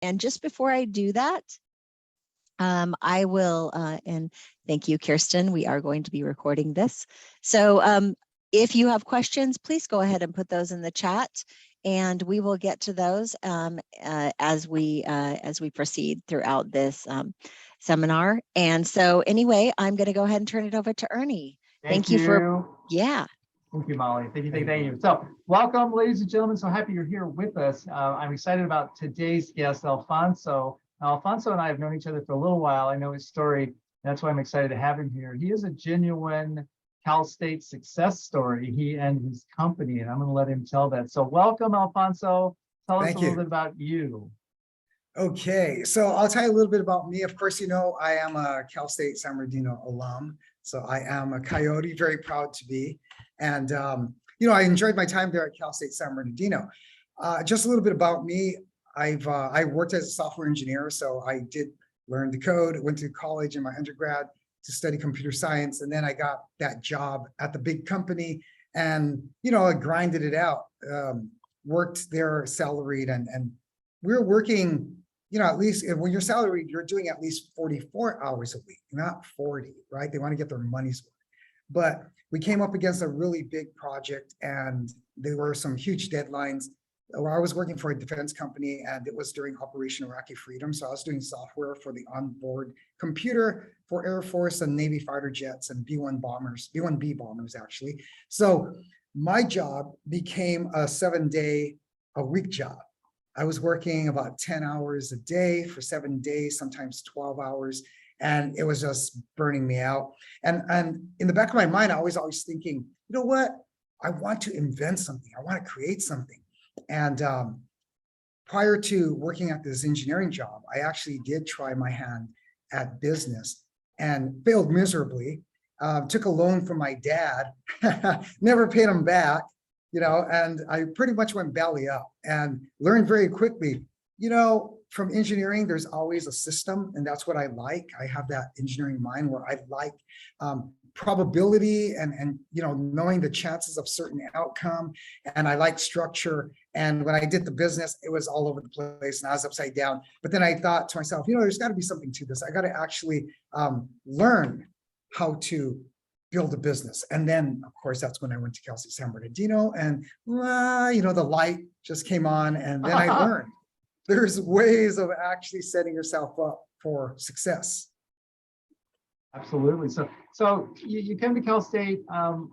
And just before I do that, I will, and thank you, Kirsten. We are going to be recording this. So if you have questions, please go ahead and put those in the chat, and we will get to those as we proceed throughout this seminar. And so anyway, I'm going to go ahead and turn it over to Ernie. Thank you for, yeah. Thank you, Molly. Thank you. So welcome, ladies and gentlemen. So happy you're here with us. I'm excited about today's guest, Alfonso. Now, Alfonso and I have known each other for a little while. I know his story. That's why I'm excited to have him here. He is a genuine Cal State success story, he and his company, and I'm going to let him tell that. So welcome, Alfonso. Tell us a little bit about you. Okay, so I'll tell you a little bit about me. Of course, you know, I am a Cal State San Bernardino alum. So I am a Coyote, very proud to be. And, you know, I enjoyed my time there at Cal State San Bernardino. Just a little bit about me. I worked as a software engineer, so I did learn the code, went to college in my undergrad to study computer science, and then I got that job at the big company, and you know, I grinded it out, worked there salaried, and we were working, you know, at least when you're salaried, you're doing at least 44 hours a week, not 40, right? They want to get their money's worth. But we came up against a really big project, and there were some huge deadlines. I was working for a defense company, and it was during Operation Iraqi Freedom. So I was doing software for the onboard computer for Air Force and Navy fighter jets and B-1 bombers, B-1B bombers, actually. So my job became a 7-day-a-week job. I was working about 10 hours a day for 7 days, sometimes 12 hours, and it was just burning me out. And in the back of my mind, I was always thinking, you know what? I want to invent something. I want to create something. And prior to working at this engineering job, I actually did try my hand at business and failed miserably. Took a loan from my dad, never paid him back, you know, and I pretty much went belly up and learned very quickly, you know, from engineering, there's always a system, and that's what I like. I have that engineering mind where I like probability and you know, knowing the chances of certain outcome, and I like structure. And when I did the business, it was all over the place and I was upside down. But then I thought to myself, you know, there's got to be something to this. I got to actually learn how to build a business. And then, of course, that's when I went to Cal State San Bernardino, and you know, the light just came on, and then I learned there's ways of actually setting yourself up for success. Absolutely. So you came to Cal State.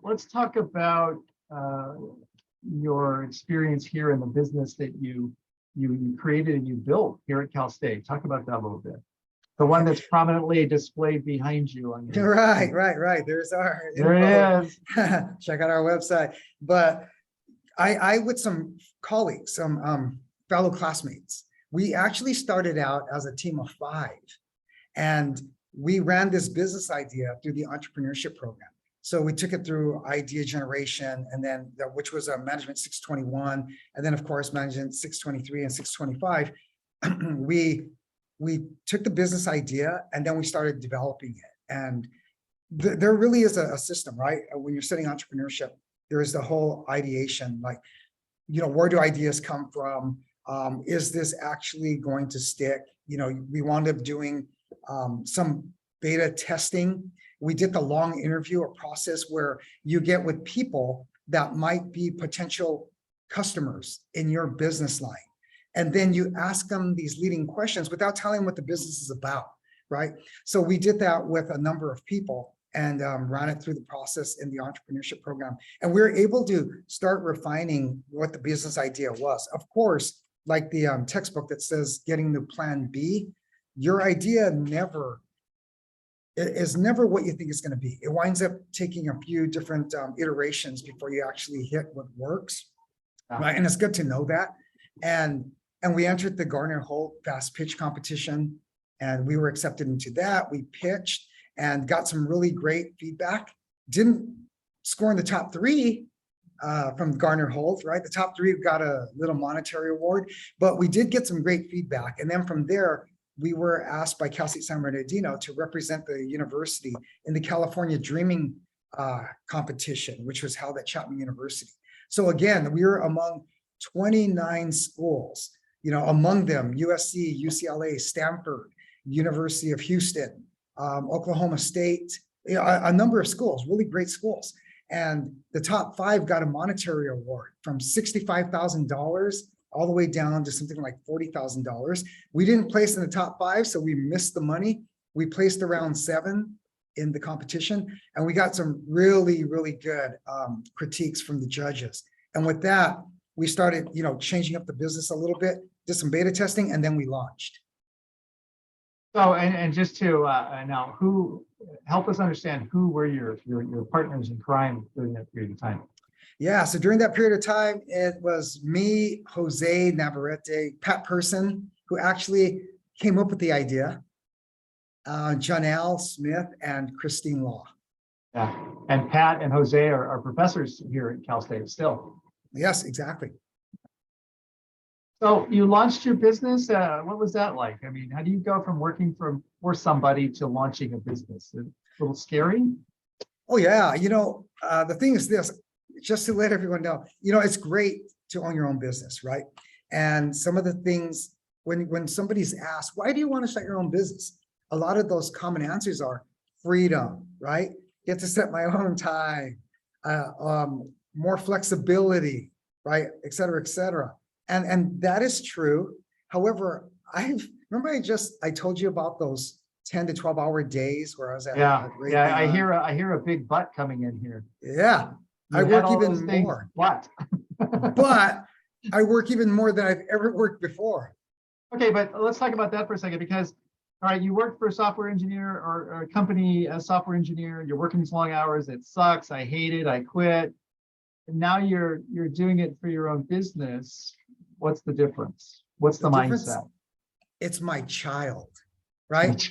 Let's talk about your experience here in the business that you created and you built here at Cal State. Talk about that a little bit. The one that's prominently displayed behind you. On your Right. There's our there it is. Check out our website. But I with some colleagues, some fellow classmates, we actually started out as a team of 5, and we ran this business idea through the entrepreneurship program. So we took it through idea generation, and then which was a management 621, and then of course management 623 and 625. we took the business idea and then we started developing it. And there really is a system, right? When you're studying entrepreneurship, there is the whole ideation, like, you know, where do ideas come from? Is this actually going to stick? You know, we wound up doing some beta testing. We did the long interview, a process where you get with people that might be potential customers in your business line. And then you ask them these leading questions without telling them what the business is about, right? So we did that with a number of people and ran it through the process in the entrepreneurship program. And we were able to start refining what the business idea was. Of course, like the textbook that says getting to plan B, your idea is never what you think it's going to be. It winds up taking a few different iterations before you actually hit what works, right? And it's good to know that. And we entered the Garner-Holt fast pitch competition, and we were accepted into that. We pitched and got some really great feedback. Didn't score in the top 3 from Garner-Holt, right? The top 3 got a little monetary award, but we did get some great feedback. And then from there, we were asked by Cal State San Bernardino to represent the university in the California Dreaming competition, which was held at Chapman University. So again, we were among 29 schools among them USC, UCLA, Stanford, University of Houston, Oklahoma State, a number of schools, really great schools. And the top 5 got a monetary award from $65,000 all the way down to something like $40,000. We didn't place in the top 5, so we missed the money. We placed around 7 in the competition, and we got some really, really good critiques from the judges. And with that, we started, changing up the business a little bit, did some beta testing, and then we launched. So, and just to now, help us understand who were your partners in crime during that period of time? Yeah, so during that period of time, it was me, Jose Navarrete, Pat Person, who actually came up with the idea, Janelle Smith, and Christine Law. Yeah, and Pat and Jose are professors here at Cal State still. Yes, exactly. So you launched your business. What was that like? I mean, how do you go from working for somebody to launching a business? A little scary? Oh yeah, the thing is this, just to let everyone know, it's great to own your own business, right? And some of the things, when somebody's asked, why do you want to start your own business? A lot of those common answers are freedom, right? Get to set my own time, more flexibility, right? Et cetera, et cetera. And that is true. However, I told you about those 10 to 12-hour days where I was at. I hear a big butt coming in here. Yeah, You I had work all even those things. more. What? But I work even more than I've ever worked before. Okay, but let's talk about that for a second, because all right, you work for a software engineer or a company, a software engineer, you're working these long hours, it sucks, I hate it, I quit. And now you're doing it for your own business. What's the difference? What's the difference, mindset? it's my child, right?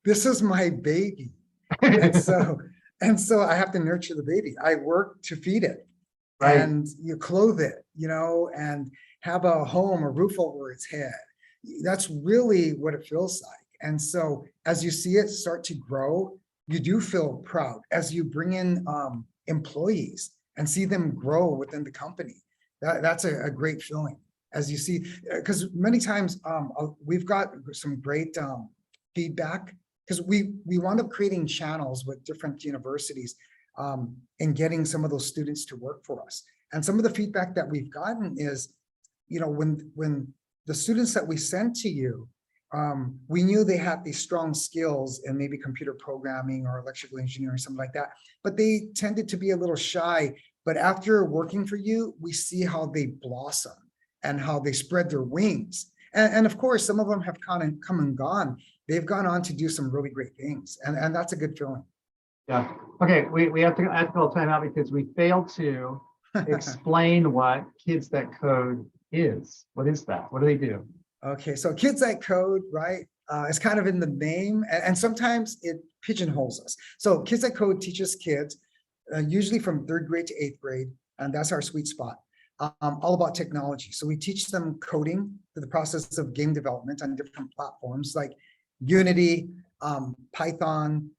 This is my baby. And so I have to nurture the baby. I work to feed it, Right. And you clothe it, and have a home, a roof over its head. That's really what it feels like. And so as you see it start to grow, you do feel proud as you bring in employees and see them grow within the company. That's a great feeling. As you see, because many times we've got some great feedback, because we wound up creating channels with different universities and getting some of those students to work for us. And some of the feedback that we've gotten is, when the students that we sent to you, we knew they had these strong skills in maybe computer programming or electrical engineering, something like that, but they tended to be a little shy. But after working for you, we see how they blossom and how they spread their wings. And of course, some of them have come and gone. They've gone on to do some really great things. And that's a good feeling. Yeah. Okay, we have to call time out because we failed to explain what Kids That Code is. What is that? What do they do? Okay, so Kids That Code, right? It's kind of in the name, and sometimes it pigeonholes us. So Kids That Code teaches kids, usually from 3rd grade to 8th grade, and that's our sweet spot, all about technology. So we teach them coding through the process of game development on different platforms like Unity, Python,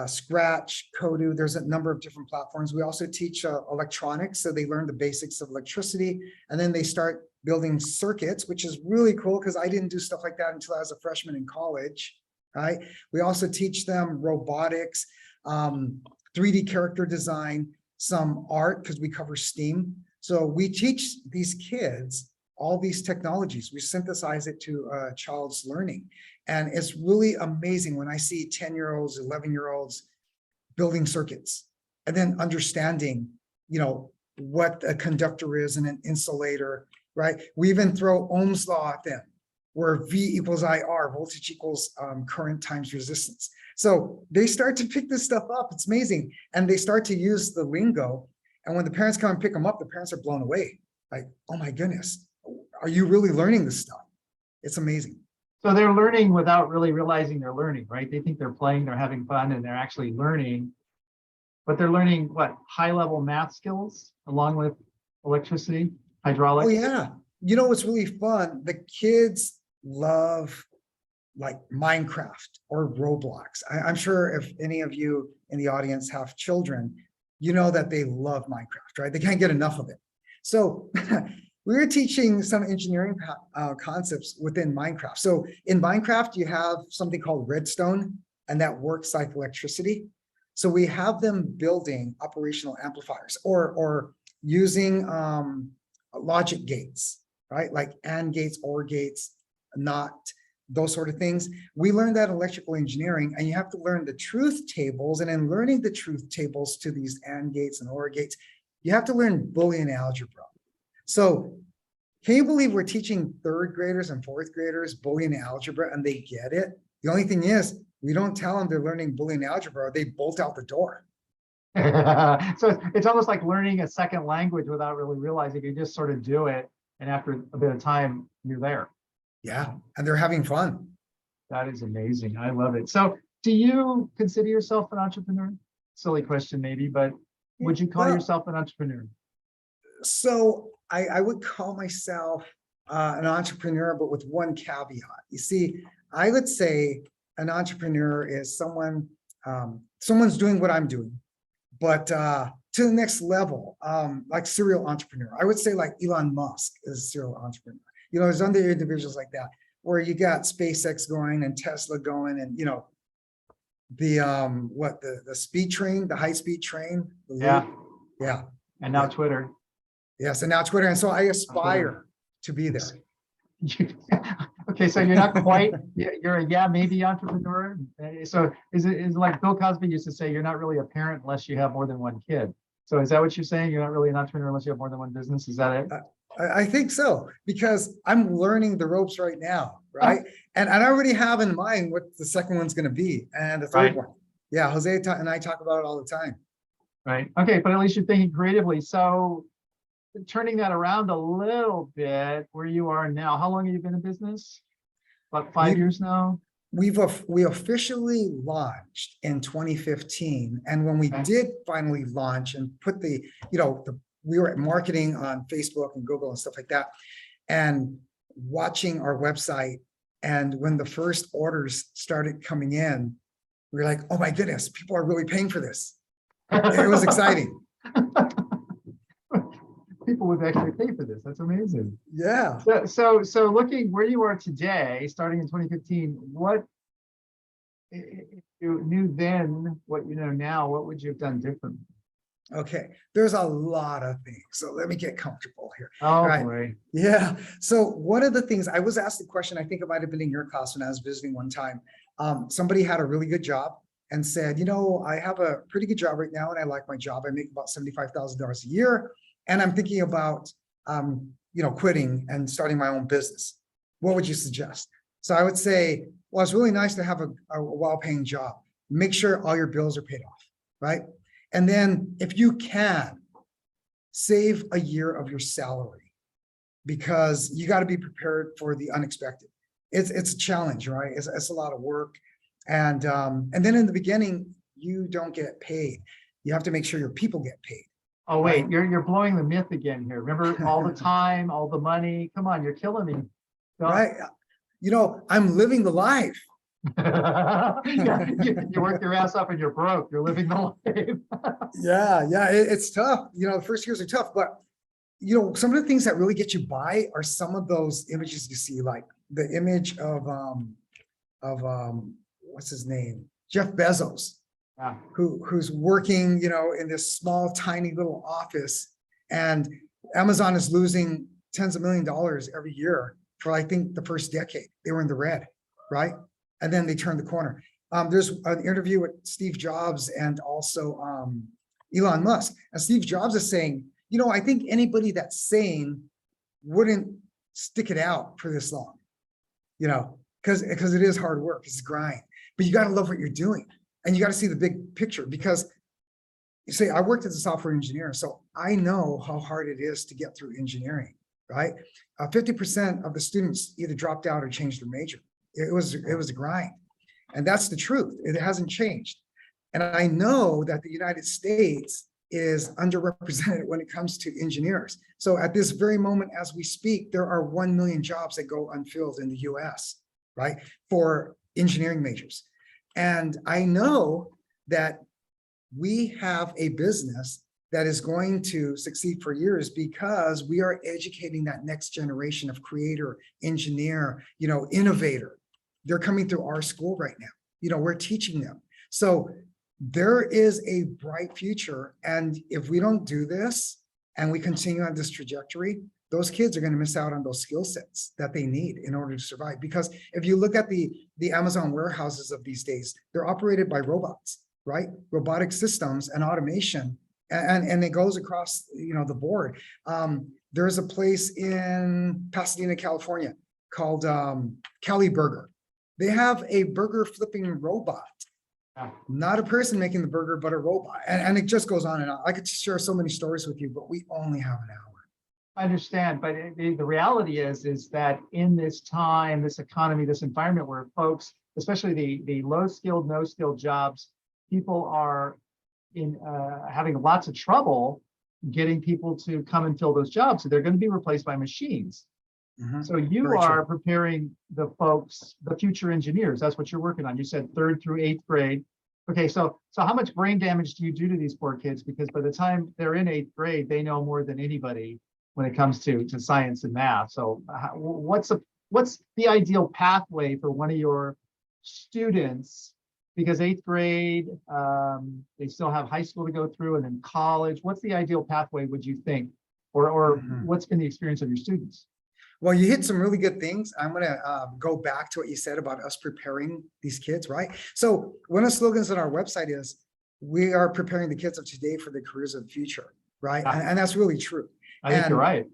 Scratch, Kodu. There's a number of different platforms. We also teach electronics, so they learn the basics of electricity, and then they start building circuits, which is really cool because I didn't do stuff like that until I was a freshman in college, right? We also teach them robotics, 3D character design, some art, because we cover STEAM. So we teach these kids all these technologies. We synthesize it to a child's learning. And it's really amazing when I see 10-year-olds, 11-year-olds building circuits and then understanding, what a conductor is and an insulator, right? We even throw Ohm's law at them, where V equals IR, voltage equals current times resistance. So they start to pick this stuff up. It's amazing. And they start to use the lingo. And when the parents come and pick them up, the parents are blown away. Like, oh my goodness, are you really learning this stuff? It's amazing. So they're learning without really realizing they're learning, right? They think they're playing, they're having fun, and they're actually learning. But they're learning what? High-level math skills along with electricity, hydraulics? Oh yeah. What's really fun? The kids love like Minecraft or Roblox. I'm sure if any of you in the audience have children, you know that they love Minecraft, right? They can't get enough of it. So we were teaching some engineering concepts within Minecraft. So in Minecraft, you have something called redstone, and that works like electricity. So we have them building operational amplifiers or using logic gates, right? Like AND gates, OR gates, not those sort of things. We learned that in electrical engineering, and you have to learn the truth tables. And in learning the truth tables to these AND gates and OR gates, you have to learn Boolean algebra. So can you believe we're teaching third graders and fourth graders Boolean algebra and they get it? The only thing is, we don't tell them they're learning Boolean algebra, or they bolt out the door. So it's almost like learning a second language without really realizing. You just sort of do it, and after a bit of time, you're there. Yeah, and they're having fun. That is amazing. I love it. So do you consider yourself an entrepreneur? Silly question maybe, but would you call Well, yourself an entrepreneur? So I would call myself an entrepreneur, but with one caveat. You see, I would say an entrepreneur is someone, someone's doing what I'm doing, but to the next level, like serial entrepreneur. I would say like Elon Musk is a serial entrepreneur. You know, there's other individuals like that, where you got SpaceX going and Tesla going, and you know, the speed train, the high speed train. The Yeah. loop. Yeah. And now Yeah. Twitter. Yes, and now Twitter. And so I aspire to be there. Okay, so you're not quite, you're a maybe entrepreneur. So is it like Bill Cosby used to say, you're not really a parent unless you have more than one kid. So is that what you're saying? You're not really an entrepreneur unless you have more than one business? Is that it? I think so, because I'm learning the ropes right now, right? And I already have in mind what the second one's going to be, and the third Right. one. Yeah, Jose and I talk about it all the time. Right. Okay, but at least you're thinking creatively. So turning that around a little bit, where you are now, how long have you been in business? About 5 years now? We officially launched in 2015, and when we Okay. did finally launch and put we were at marketing on Facebook and Google and stuff like that, and watching our website, and when the first orders started coming in, we were like, oh my goodness, people are really paying for this. It was exciting. People would actually pay for this. That's amazing. Yeah. So looking where you are today, starting in 2015, what if you knew then what you know now, what would you have done differently? Okay, there's a lot of things. So let me get comfortable here. Oh Right. boy. Yeah. So one of the things I was asked the question, I think it might have been in your class when I was visiting one time. Somebody had a really good job and said, you know, I have a pretty good job right now and I like my job. I make about $75,000 a year. And I'm thinking about, quitting and starting my own business. What would you suggest? So I would say, well, it's really nice to have a well-paying job. Make sure all your bills are paid off, right? And then if you can, save a year of your salary, because you got to be prepared for the unexpected. It's a challenge, right? It's a lot of work. And then in the beginning, you don't get paid. You have to make sure your people get paid. Oh wait, you're blowing the myth again here. Remember all the time, all the money. Come on, you're killing me. Don't- Right? You know, I'm living the life. you work your ass up and you're broke. You're living the life. Yeah, it's tough. You know, the first years are tough, but some of the things that really get you by are some of those images you see, like the image of what's his name? Jeff Bezos, Yeah. who's working, in this small, tiny little office, and Amazon is losing tens of $millions every year for, I think, the first decade. They were in the red, right? And then they turned the corner. There's an interview with Steve Jobs and also Elon Musk. And Steve Jobs is saying, I think anybody that's sane wouldn't stick it out for this long, because it is hard work, it's grind. But you got to love what you're doing, and you got to see the big picture. Because you say, I worked as a software engineer, so I know how hard it is to get through engineering, right? 50% of the students either dropped out or changed their major. It was a grind, and that's the truth. It hasn't changed. And I know that the United States is underrepresented when it comes to engineers. So at this very moment, as we speak, there are 1 million jobs that go unfilled in the US, right, for engineering majors. And I know that we have a business that is going to succeed for years because we are educating that next generation of creator, engineer, innovator. They're coming through our school right now. We're teaching them. So there is a bright future. And if we don't do this and we continue on this trajectory, those kids are going to miss out on those skill sets that they need in order to survive. Because if you look at the Amazon warehouses of these days, they're operated by robots, right? Robotic systems and automation, and it goes across, the board. There's a place in Pasadena, California called Kelly Burger. They have a burger flipping robot. Not a person making the burger, but a robot. And it just goes on and on. I could share so many stories with you, but we only have an hour. I understand, but the reality is that in this time, this economy, this environment where folks, especially the low skilled, no skilled jobs, people are having lots of trouble getting people to come and fill those jobs. So they're going to be replaced by machines. So you Very are true. preparing the folks, the future engineers. That's what you're working on. You said 3rd through 8th grade. Okay, so how much brain damage do you do to these poor kids? Because by the time they're in 8th grade, they know more than anybody when it comes to science and math. So what's the ideal pathway for one of your students? Because 8th grade, they still have high school to go through and then college. What's the ideal pathway, would you think? Or what's been the experience of your students? Well, you hit some really good things. I'm going to go back to what you said about us preparing these kids, right? So one of the slogans on our website is, we are preparing the kids of today for the careers of the future, right? And that's really true. I think you're right.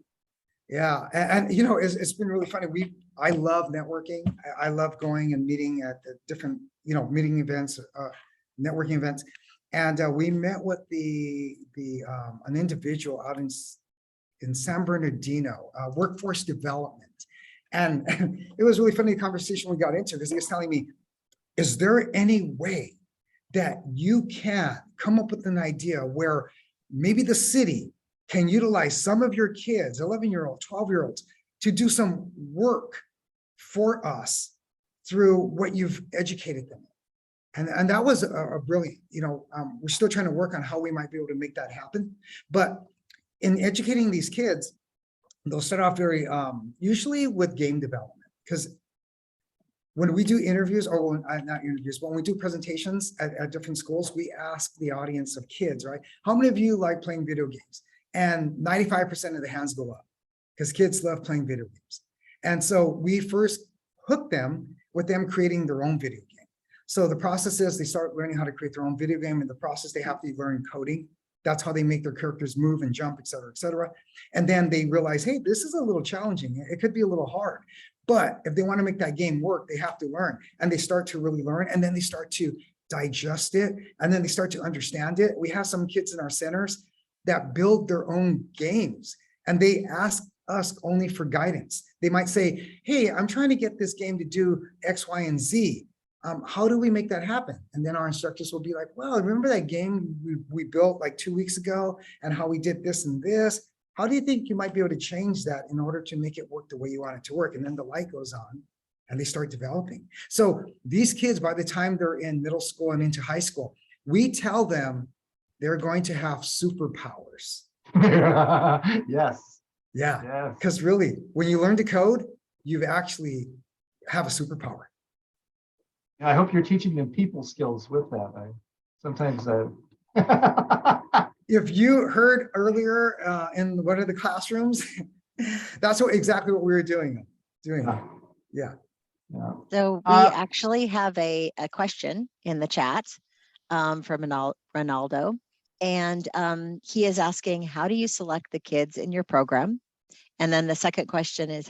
Yeah, and it's been really funny. I love networking. I love going and meeting at the different, meeting events, networking events. And we met with an individual out in San Bernardino, workforce development. And it was really funny, the conversation we got into, because he was telling me, is there any way that you can come up with an idea where maybe the city can utilize some of your kids, 11-year-olds, 12-year-olds, to do some work for us through what you've educated them. And that was a brilliant, we're still trying to work on how we might be able to make that happen. But in educating these kids, they'll start off very, usually with game development, because when we do interviews, or not interviews, but when we do presentations at different schools, we ask the audience of kids, right? How many of you like playing video games? And 95% of the hands go up, because kids love playing video games. And so we first hook them with them creating their own video game. So the process is they start learning how to create their own video game. In the process, they have to learn coding. That's how they make their characters move and jump, et cetera, et cetera. And then they realize, hey, this is a little challenging. It could be a little hard. But if they want to make that game work, they have to learn. And they start to really learn. And then they start to digest it. And then they start to understand it. We have some kids in our centers that build their own games. And they ask us only for guidance. They might say, hey, I'm trying to get this game to do X, Y, and Z. How do we make that happen? And then our instructors will be like, well, remember that game we built like 2 weeks ago and how we did this and this? How do you think you might be able to change that in order to make it work the way you want it to work? And then the light goes on and they start developing. So these kids, by the time they're in middle school and into high school, we tell them they're going to have superpowers. Yes. Yeah, because really, when you learn to code, you actually have a superpower. I hope you're teaching them people skills with that. Sometimes if you heard earlier in one of the classrooms, that's exactly what we were doing. Yeah. So we actually have a question in the chat from Ronaldo. And he is asking, how do you select the kids in your program? And then the second question is,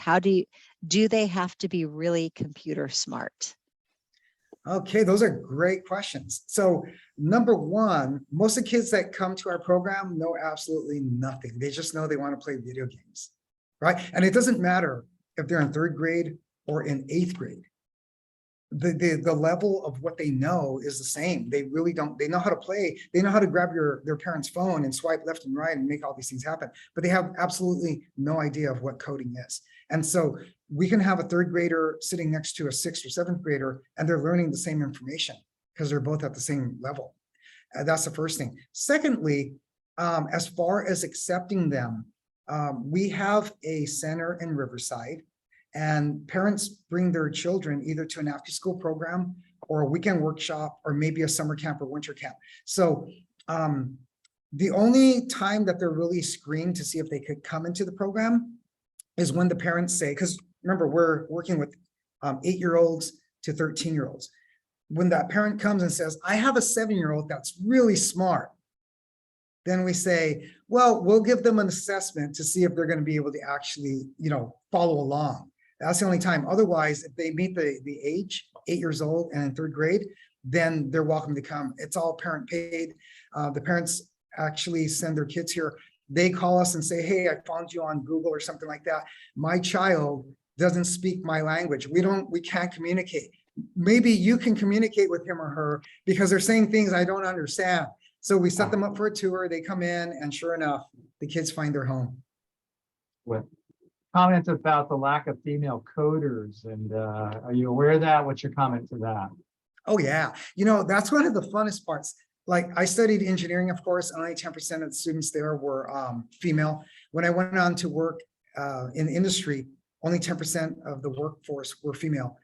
do they have to be really computer smart? Okay, those are great questions. So number one, most of the kids that come to our program know absolutely nothing. They just know they want to play video games, right? And it doesn't matter if they're in 3rd grade or in 8th grade. The level of what they know is the same. They really don't, they know how to play. They know how to grab their parents' phone and swipe left and right and make all these things happen, but they have absolutely no idea of what coding is. And so we can have a 3rd grader sitting next to a 6th or 7th grader, and they're learning the same information because they're both at the same level. That's the first thing. Secondly, As far as accepting them, we have a center in Riverside, and parents bring their children either to an after-school program or a weekend workshop, or maybe a summer camp or winter camp. So the only time that they're really screened to see if they could come into the program is when the parents say, because remember, we're working with 8-year-olds to 13-year-olds. When that parent comes and says, I have a 7-year-old that's really smart, then we say, well, we'll give them an assessment to see if they're going to be able to actually, follow along. That's the only time. Otherwise, if they meet the age, 8 years old and in 3rd grade, then they're welcome to come. It's all parent paid. The parents actually send their kids here. They call us and say, hey, I found you on Google or something like that. My child doesn't speak my language. We can't communicate. Maybe you can communicate with him or her, because they're saying things I don't understand. So we set them up for a tour. They come in, and sure enough, the kids find their home. With comments about the lack of female coders, and are you aware of that? What's your comment to that? Oh yeah, that's one of the funnest parts. Like, I studied engineering, of course, only 10% of the students there were female. When I went on to work in industry, only 10% of the workforce were female.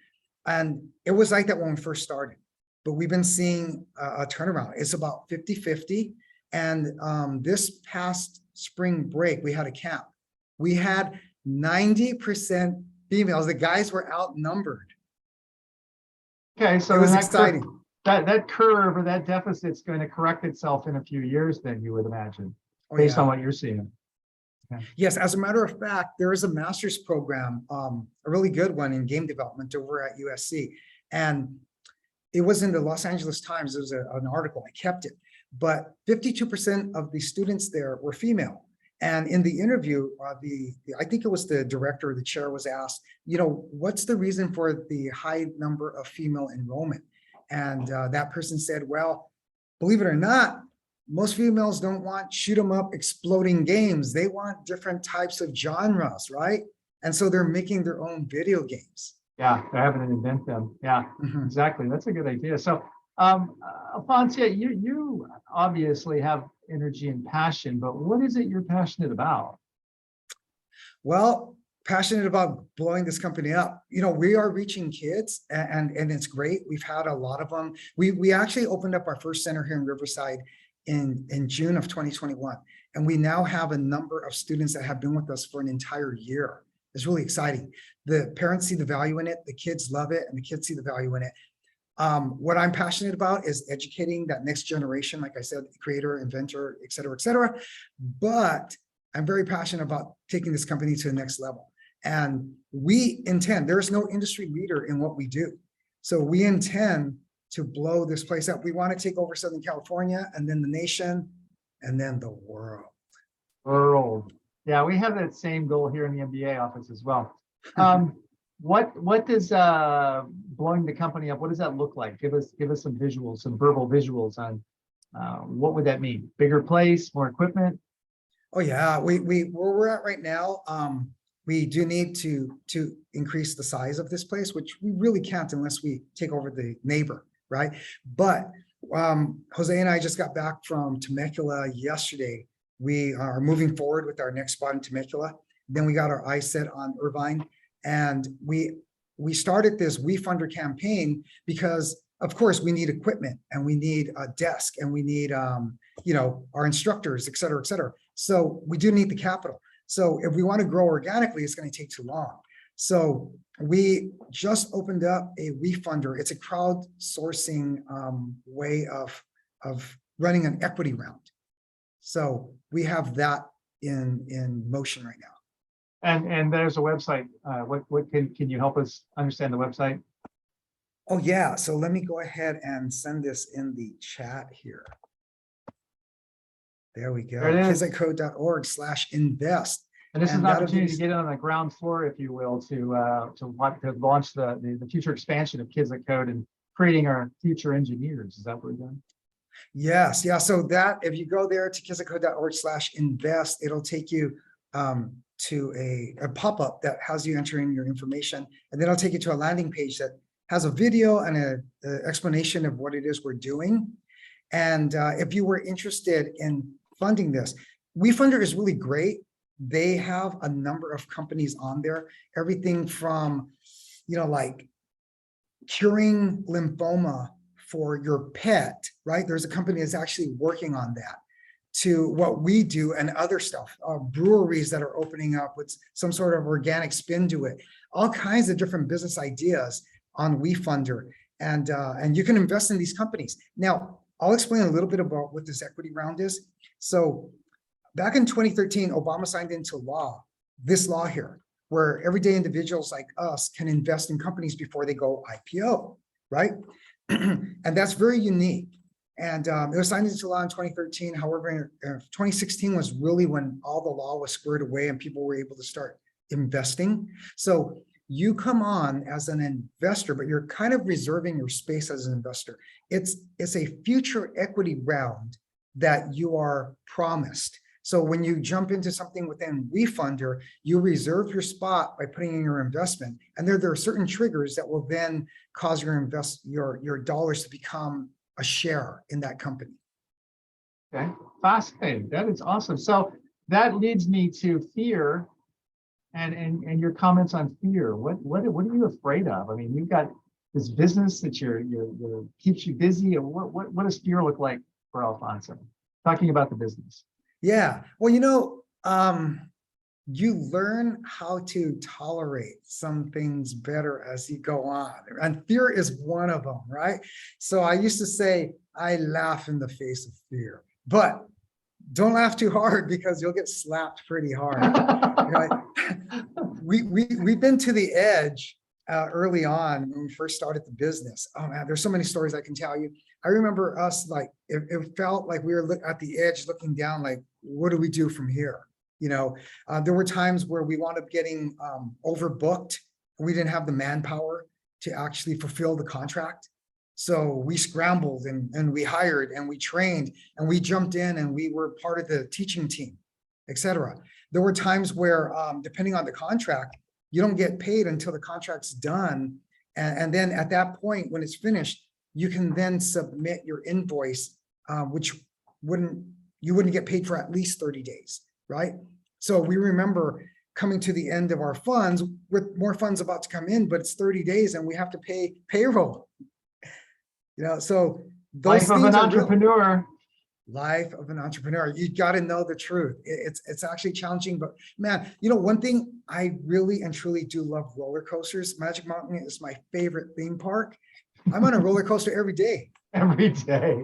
And it was like that when we first started, but we've been seeing a turnaround. It's about 50-50. And this past spring break, we had a camp. We had 90% females. The guys were outnumbered. Okay, so It was that exciting. That curve or that deficit's going to correct itself in a few years, then, you would imagine, Oh, based yeah. on what you're seeing. Yes, as a matter of fact, there is a master's program, a really good one in game development over at USC. And it was in the Los Angeles Times. There was an article, I kept it, but 52% of the students there were female. And in the interview, I think it was the director or the chair was asked, what's the reason for the high number of female enrollment? And that person said, well, believe it or not, most females don't want shoot 'em up exploding games. They want different types of genres, right? And so they're making their own video games. Yeah, they're having to invent them. Yeah, Mhm. exactly. That's a good idea. So, Alfonso, you obviously have energy and passion, but what is it you're passionate about? Well, passionate about blowing this company up. We are reaching kids, and it's great. We've had a lot of them. We actually opened up our first center here in Riverside in June of 2021. And we now have a number of students that have been with us for an entire year. It's really exciting. The parents see the value in it, the kids love it, and the kids see the value in it. What I'm passionate about is educating that next generation, like I said, creator, inventor, et cetera, but I'm very passionate about taking this company to the next level. And we intend, there's no industry leader in what we do. So we intend to blow this place up. We want to take over Southern California, and then the nation, and then the world. World. Yeah, we have that same goal here in the MBA office as well. What does blowing the company up, what does that look like? Give us some visuals, some verbal visuals on what would that mean? Bigger place, more equipment? Oh yeah, where we're at right now, we do need to increase the size of this place, which we really can't unless we take over the neighbor, right? But Jose and I just got back from Temecula yesterday. We are moving forward with our next spot in Temecula. Then we got our eyes set on Irvine, and we started this WeFunder campaign because, of course, we need equipment, and we need a desk, and we need our instructors, et cetera, et cetera. So we do need the capital. So if we want to grow organically, it's going to take too long. So we just opened up a WeFunder. It's a crowdsourcing way of running an equity round. So we have that in motion right now. And there's a website. What can you help us understand the website? Oh yeah, so let me go ahead and send this in the chat here. There we go. kizikcode.org/invest. And this is And an that'll opportunity give to get on the ground floor, if you will, to launch the future expansion of Kids That Code and creating our future engineers. Is that what we're doing? Yes, yeah. So that if you go there to kizikcode.org/invest, it'll take you to a pop-up that has you entering your information, and then it'll take you to a landing page that has a video and an explanation of what it is we're doing. And if you were interested in funding this. WeFunder is really great. They have a number of companies on there, everything from, like curing lymphoma for your pet, right? There's a company that's actually working on that, to what we do and other stuff, breweries that are opening up with some sort of organic spin to it, all kinds of different business ideas on WeFunder. And you can invest in these companies. Now, I'll explain a little bit about what this equity round is. So back in 2013, Obama signed into law, this law here, where everyday individuals like us can invest in companies before they go IPO, right? And that's very unique. And it was signed into law in 2013. However, 2016 was really when all the law was squared away and people were able to start investing. So you come on as an investor, but you're kind of reserving your space as an investor. It's a future equity round that you are promised. So when you jump into something within WeFunder, you reserve your spot by putting in your investment. And there are certain triggers that will then cause your dollars to become a share in that company. Okay, fascinating. That is awesome. So that leads me to fear and your comments on fear. What are you afraid of? I mean, you've got this business that you're keeps you busy. And what does fear look like for Alfonso? Talking about the business. Yeah, well, you learn how to tolerate some things better as you go on. And fear is one of them, right? So I used to say, I laugh in the face of fear, but don't laugh too hard because you'll get slapped pretty hard. Right? We've been to the edge early on when we first started the business. Oh man, there's so many stories I can tell you. I remember us, like, it felt like we were at the edge looking down, like, what do we do from here? There were times where we wound up getting overbooked. We didn't have the manpower to actually fulfill the contract. So we scrambled and we hired and we trained and we jumped in and we were part of the teaching team, etc. There were times where, depending on the contract, you don't get paid until the contract's done. And then at that point, when it's finished, you can then submit your invoice, which you wouldn't get paid for at least 30 days, right? So we remember coming to the end of our funds with more funds about to come in, but it's 30 days and we have to pay payroll. So those life of an entrepreneur. Life of an entrepreneur. You got to know the truth. It's actually challenging, but man, one thing I really and truly do love roller coasters. Magic Mountain is my favorite theme park. I'm on a roller coaster every day. Every day,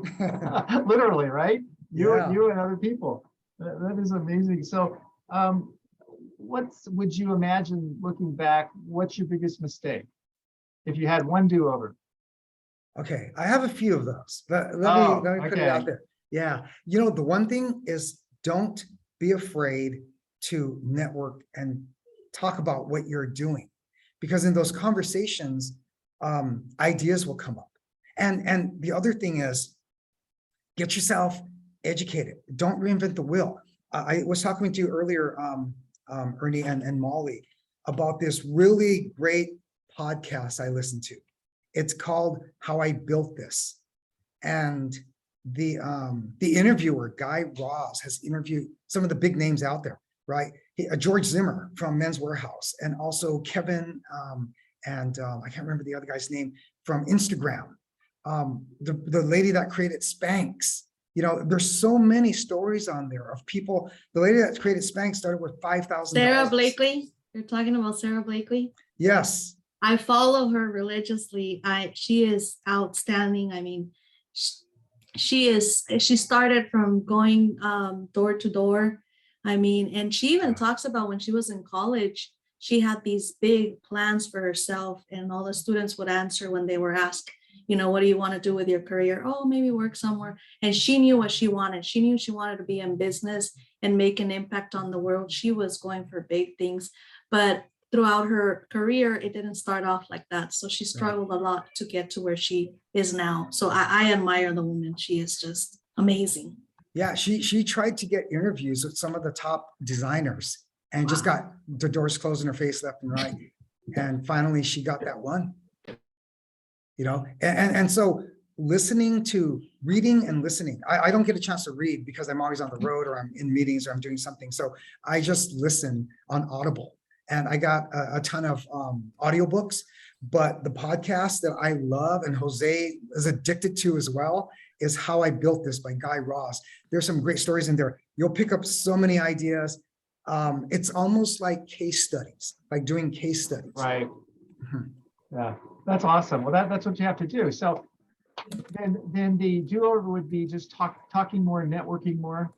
literally, right? You and other people. That is amazing. So, what would you imagine looking back? What's your biggest mistake if you had one do-over? Okay, I have a few of those, but let me put it out there. Yeah, the one thing is, don't be afraid to network and talk about what you're doing, because in those conversations, ideas will come up. And the other thing is, get yourself educated. Don't reinvent the wheel. I was talking to you earlier, Ernie and Molly, about this really great podcast I listened to. It's called How I Built This. And the interviewer, Guy Raz, has interviewed some of the big names out there, right? George Zimmer from Men's Warehouse, and also Kevin, and I can't remember the other guy's name, from Instagram. The lady that created Spanx. There's so many stories on there of people. The lady that created Spanx started with $5,000. Sarah Blakely. You're talking about Sarah Blakely? Yes. I follow her religiously. She is outstanding. I mean, she started from going door to door. I mean, and she even talks about when she was in college, she had these big plans for herself, and all the students would answer when they were asked, what do you want to do with your career? Oh, maybe work somewhere. And she knew what she wanted. She knew she wanted to be in business and make an impact on the world. She was going for big things, but throughout her career, it didn't start off like that. So she struggled a lot to get to where she is now. So I admire the woman. She is just amazing. Yeah, she tried to get interviews with some of the top designers and just got the doors closed in her face left and right. And finally she got that one. And so listening to reading and listening. I don't get a chance to read because I'm always on the road or I'm in meetings or I'm doing something. So I just listen on Audible, and I got a ton of audiobooks, but the podcast that I love and Jose is addicted to as well is How I Built This by Guy Raz. There's some great stories in there. You'll pick up so many ideas. It's almost like case studies, like doing case studies. Right. Mhm. Yeah, that's awesome. Well, that's what you have to do. So then the do-over would be just talking more, networking more.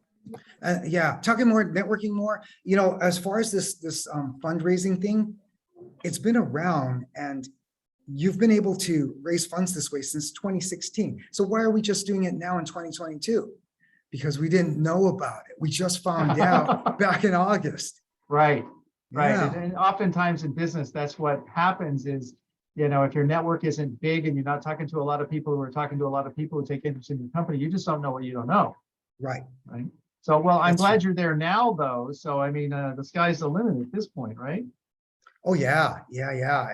Yeah, talking more, networking more. You know, as far as this fundraising thing, it's been around, and you've been able to raise funds this way since 2016. So why are we just doing it now in 2022? Because we didn't know about it. We just found out back in August. Right, right. Yeah. And oftentimes in business, that's what happens is, you know, if your network isn't big and you're not talking to a lot of people who are talking to a lot of people who take interest in your company, you just don't know what you don't know. Right. Right. So, well, I'm That's glad right. you're there now, though. So, I mean, the sky's the limit at this point, right? Oh, yeah.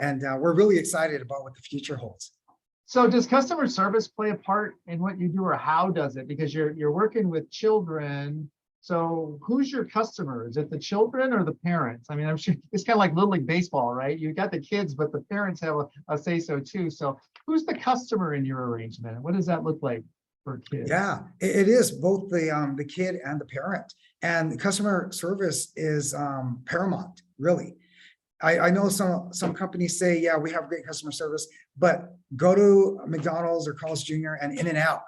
And we're really excited about what the future holds. So does customer service play a part in what you do, or how does it? Because you're working with children. So who's your customer? Is it the children or the parents? I mean, I'm sure it's kind of like Little League Baseball, right? You got the kids, but the parents have a say so too. So who's the customer in your arrangement? What does that look like for kids? Yeah, it is both the kid and the parent. And customer service is paramount, really. I know some companies say, yeah, we have great customer service, but go to McDonald's or Carl's Jr. and In-N-Out.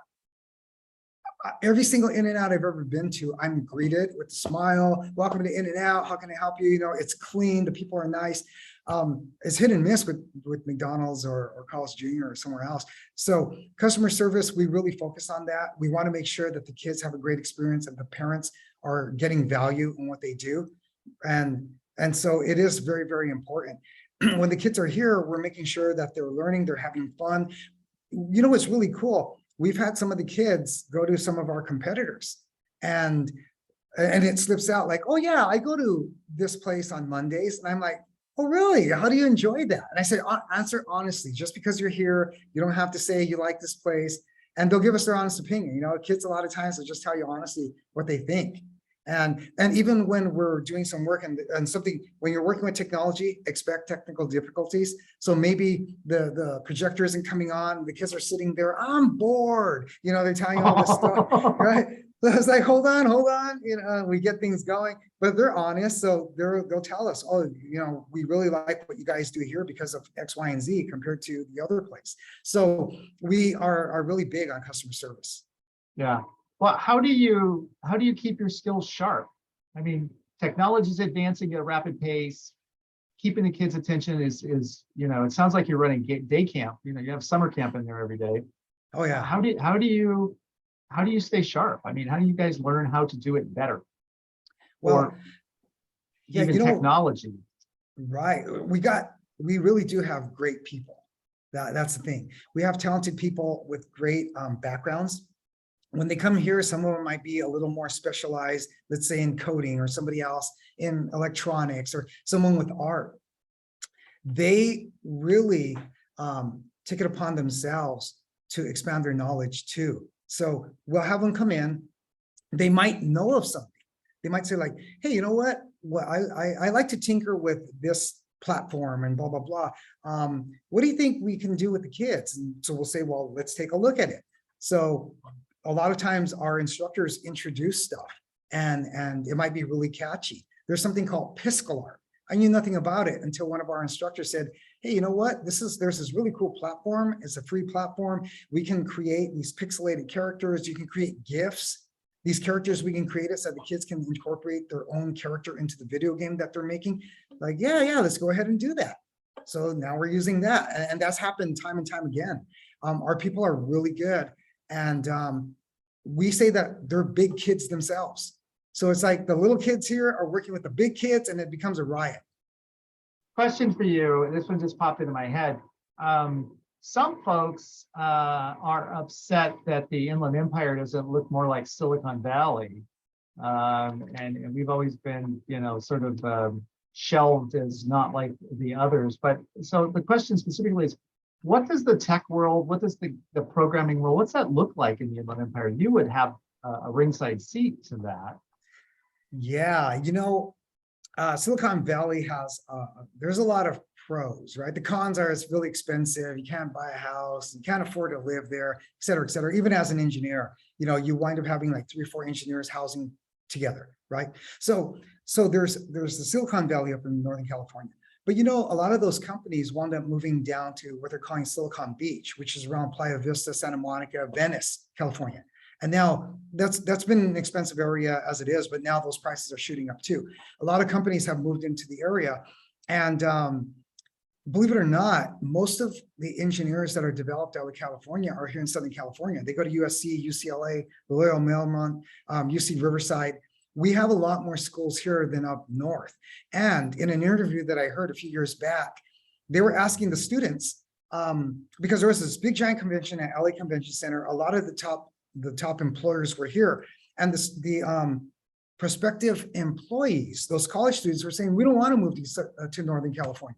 Every single In-N-Out I've ever been to, I'm greeted with a smile. Welcome to In-N-Out. How can I help you? You know, it's clean. The people are nice. It's hit and miss with McDonald's or Carl's Jr. or somewhere else. So customer service, we really focus on that. We want to make sure that the kids have a great experience and the parents are getting value in what they do. And so it is very, very important. When the kids are here, we're making sure that they're learning, they're having fun. You know what's really cool? We've had some of the kids go to some of our competitors, and it slips out like, oh yeah, I go to this place on Mondays. And I'm like, oh really? How do you enjoy that? And I said, answer honestly. Just because you're here, you don't have to say you like this place. And they'll give us their honest opinion. You know, kids a lot of times will just tell you honestly what they think. And even when we're doing some work and something, when you're working with technology, expect technical difficulties. So maybe the projector isn't coming on, the kids are sitting there, I'm bored, you know, they're telling you all this stuff, right? So it's like, hold on, you know, we get things going, but they're honest. So they'll tell us, oh, you know, we really like what you guys do here because of X, Y, and Z compared to the other place. So we are really big on customer service. Yeah. Well, how do you keep your skills sharp? I mean, technology is advancing at a rapid pace. Keeping the kids' attention is, you know, it sounds like you're running day camp. You know, you have summer camp in there every day. Oh yeah. How do you stay sharp? I mean, how do you guys learn how to do it better? Well, or yeah, even you know, technology. Right. We really do have great people. That's the thing. We have talented people with great backgrounds. When they come here, some of them might be a little more specialized, let's say in coding, or somebody else in electronics, or someone with art. They really take it upon themselves to expand their knowledge too. So we'll have them come in. They might know of something. They might say like, hey, you know what? Well, I like to tinker with this platform and blah, blah, blah. What do you think we can do with the kids? And so we'll say, well, let's take a look at it. So a lot of times our instructors introduce stuff and it might be really catchy. There's something called Piscal art. I knew nothing about it until one of our instructors said, hey, you know what? There's this really cool platform. It's a free platform. We can create these pixelated characters. You can create GIFs. These characters, we can create it so the kids can incorporate their own character into the video game that they're making. Like, yeah, let's go ahead and do that. So now we're using that. And that's happened time and time again. Our people are really good. And we say that they're big kids themselves. So it's like the little kids here are working with the big kids and it becomes a riot. Question for you, this one just popped into my head. Some folks are upset that the Inland Empire doesn't look more like Silicon Valley. And we've always been, you know, sort of shelved as not like the others. But so the question specifically is, what does the tech world, what does the programming world, what's that look like in the Inland Empire? You would have a ringside seat to that. Yeah, Silicon Valley has, there's a lot of pros, right? The cons are it's really expensive. You can't buy a house, you can't afford to live there, et cetera, et cetera. Even as an engineer, you wind up having like 3 or 4 engineers housing together, right? So there's the Silicon Valley up in Northern California. But a lot of those companies wound up moving down to what they're calling Silicon Beach, which is around Playa Vista, Santa Monica, Venice, California. And now that's been an expensive area as it is, but now those prices are shooting up too. A lot of companies have moved into the area, and believe it or not, most of the engineers that are developed out of California are here in Southern California. They go to USC, UCLA, Loyola Marymount, UC Riverside. We have a lot more schools here than up north. And in an interview that I heard a few years back, they were asking the students, because there was this big giant convention at LA Convention Center. A lot of the top employers were here, and the prospective employees, those college students, were saying, we don't want to move to Northern California.